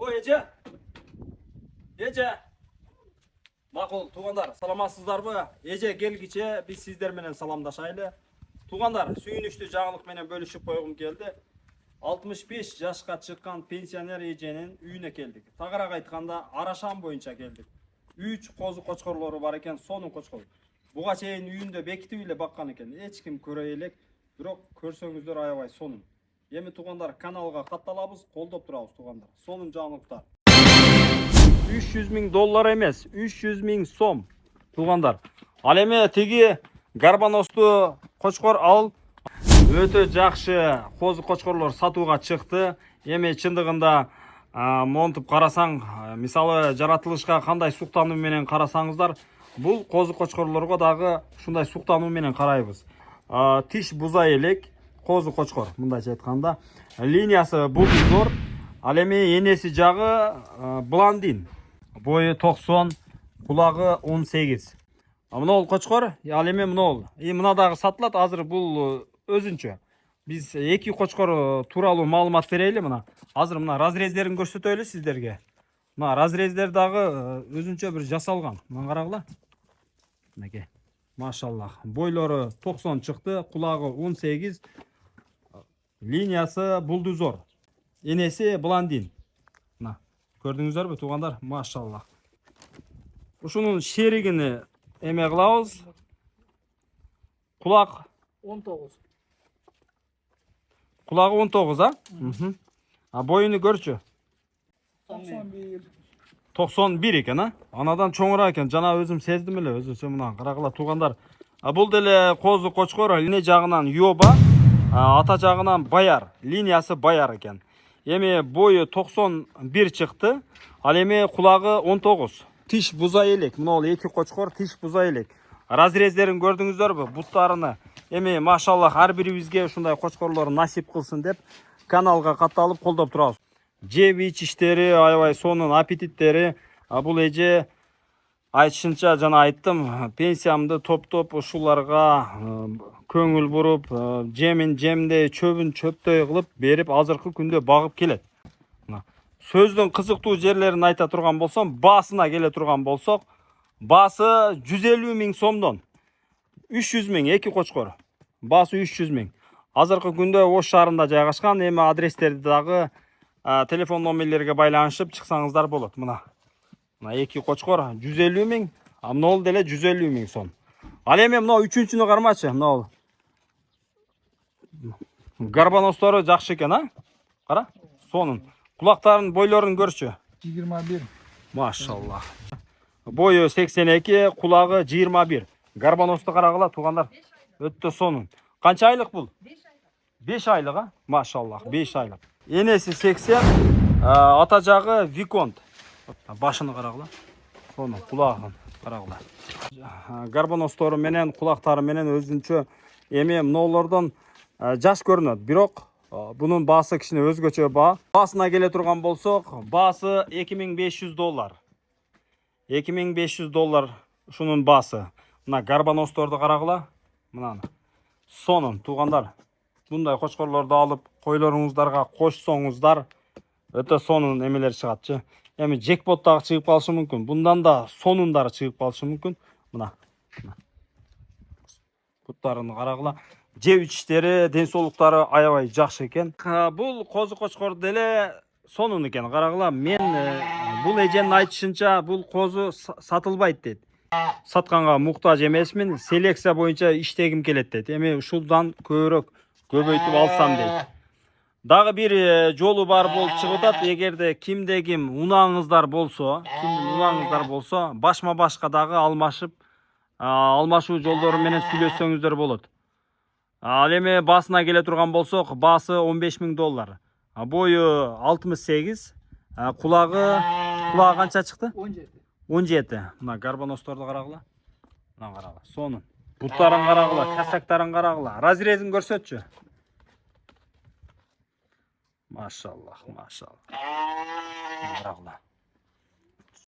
O Ece. Ece. Makul tuğanlar salamazsızlar Ece gelgiçe biz sizler menen salamdaşaylı. Tuğanlar suyunuştu жаңылык menen bölüşüp koyğum geldi. 65 yaşka çıkkan pensioner Ece'nin үйüne keldik. Tağırak aytkanda Araşan boyunca keldik. 3 kozu koçkorlorу бар eкен, сонун koçkor. Буга чейин үйүндө бекитип эле баккан экен. Эч ким көрө элек, бирок көрсөңүздөр аябай сонун. Эми тугандар каналга катталабыз, колдоп турабыз тугандар. Сонун жаңылыктар. 300 000 доллар эмес, 300 000 сом. Тугандар. Ал эми тиги гарбаносту кочкор ал өтө жакшы козу кочкорлор сатууга чыкты. Эми чындыгында монтуп карасаң, мисалы жаратылышка кандай суктануу менен карасаңыздар, бул козу кочкорлорго дагы ушундай суктануу менен карайбыз. Тиш буза элек козу кочкор, мындайча айтканда, линиясы булдур. Ал эми энеси жагы блондин. Бою 90, кулагы 18. Мына ол кочкор, ал эми мына ол. Мына дагы сатылат, азыр бул өзүнчө. Биз эки кочкор тууралуу маалымат берели мына. Азыр мына разрездерин көрсөтөлү сиздерге. Мына разрездер дагы өзүнчө бир жасалган. Мына карагыла. Мынакей. Машаллах. Бойлору 90 чыкты, кулагы 18. Линиясы булдузор. Энеси блондин. Мына. Көрдүңүздөрбү туугандар? Машаллах. Ушунун шеригини эме кылабыз. Кулак 19. Кулагы 19, Боюну көрчү. 91. 91 экен, Анадан чоңураак экен. Жана өзүм сездим эле, өзүнчө мына карагыла туугандар. Бул деле козу кочкор, эне жагынан Йоба, ата жагынан Баяр. Линиясы Баяр экен. Эми бою 91 чыкты. Ал эми кулагы 19. Тиш буза элек. Мына ол эки кочкор тиш буза элек. Разрездерин көрдүңүздөрбү? Буттарыны. Эми машаллах ар бирибизге ушундай кочкорлор насип кылсын деп каналга катталып колдоп турабыз. Жеп ичиштери аябай сонун, аппетиттери. Бул эже айтышынча жана айттым, пенсиямды топтоп ушуларга көңүл буруп, жемин жемдей, чөбүн чөптөй кылып берип, азыркы күндө багып келет. Сөздүн кызыктуу жерлерин айта турган болсом, баасына келе турган болсок, баасы 150 000 сомдон 300 000 эки кочкор. Баасы 300 000. Азыркы күндө Ош шаарында жайгашкан. Эми адрестерди дагы телефон номерлерге байланышып чыксаңыздар болот. Мына эки кочкор 150 000, мына ол деле 150 000 сом. Ал эми мына үчүнчүнү кармачы, мына ол. Гарбаностору жакшы экен, Кара. Сонун. Кулактарын, бойлорун көрчү. 21. Машаллах. Бою 82, кулагы 21. Гарбаносту карагыла туугандар. Өттө сонун. Канча айлык бул? 5 айлык, Машаллах, 5 айлык. Энеси 80, ата жагы Виконт. Башыны карагыла. Сонун, кулагын карагыла. Гарбаностору менен, кулактары менен өзүнчө эми мыналордон жаш көрүнөт. Бирок бунун баасы кичине өзгөчө баа. Баасына келе турган болсок, баасы 2500 доллар. 2500 доллар ушунун баасы. Мына гарбаносторду карагыла. Мына сонун туугандар. Мындай кочкорлорду алып койлоруңуздарга кошсоңуздар өтө сонун эмелер чыгатчы. Эми жекпот дагы чыгып калышы мүмкүн. Bundan да сонундары чыгып калышы мүмкүн. Мына. Буттарын карагыла. Жеп ичиштери, ден соолуктары аябай жакшы экен. Бул козу кочкор деле сонун экен. Карагыла, мен бул эженин айтышынча бул козу сатылбайт дейт. Сатканга муктаж эмесмин, селекция боюнча иштегим келет дейт. Эми ушулдан көбөйтүп алсам дейт. Дагы бир жолу бар болуп чыгып атат. Эгерде кимде ким унааңыздар болсо, башма башка дагы алмашуу жолдору менен сүйлөшсөңүздөр болот. Ал эми баасына келе турган болсок, баасы 15 000 доллар. Бою 68, кулагы канча чыкты? 17. 17. Мына гарбаносторду карагыла. Мына карагыла. Сонун. Буттарын карагыла, касактарын карагыла. Разрезин көрсөтчү. Машаллах. Карагыла.